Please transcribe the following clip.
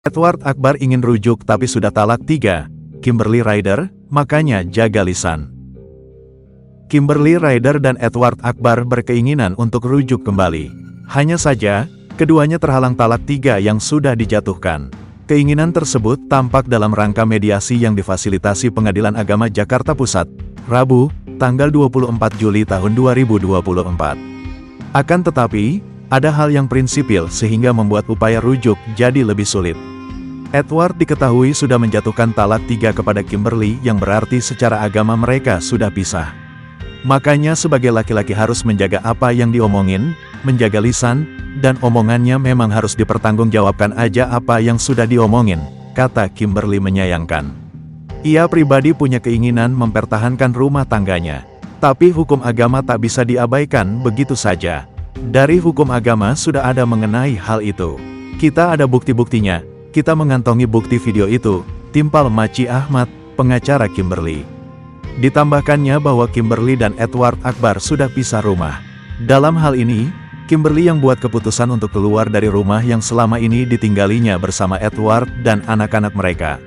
Edward Akbar ingin rujuk tapi sudah talak 3. Kimberly Ryder, makanya jaga lisan. Kimberly Ryder dan Edward Akbar berkeinginan untuk rujuk kembali. Hanya saja, keduanya terhalang talak 3 yang sudah dijatuhkan. Keinginan tersebut tampak dalam rangka mediasi yang difasilitasi Pengadilan Agama Jakarta Pusat, Rabu, tanggal 24 Juli tahun 2024. Akan tetapi, ada hal yang prinsipil sehingga membuat upaya rujuk jadi lebih sulit. Edward diketahui sudah menjatuhkan talak 3 kepada Kimberly yang berarti secara agama mereka sudah pisah. Makanya sebagai laki-laki harus menjaga apa yang diomongin, menjaga lisan, dan omongannya memang harus dipertanggungjawabkan aja apa yang sudah diomongin, kata Kimberly menyayangkan. Ia pribadi punya keinginan mempertahankan rumah tangganya. Tapi hukum agama tak bisa diabaikan begitu saja. Dari hukum agama sudah ada mengenai hal itu. Kita ada bukti-buktinya. Kita mengantongi bukti video itu, timpal Maci Ahmad, pengacara Kimberly. Ditambahkannya bahwa Kimberly dan Edward Akbar sudah pisah rumah. Dalam hal ini, Kimberly yang buat keputusan untuk keluar dari rumah yang selama ini ditinggalinya bersama Edward dan anak-anak mereka.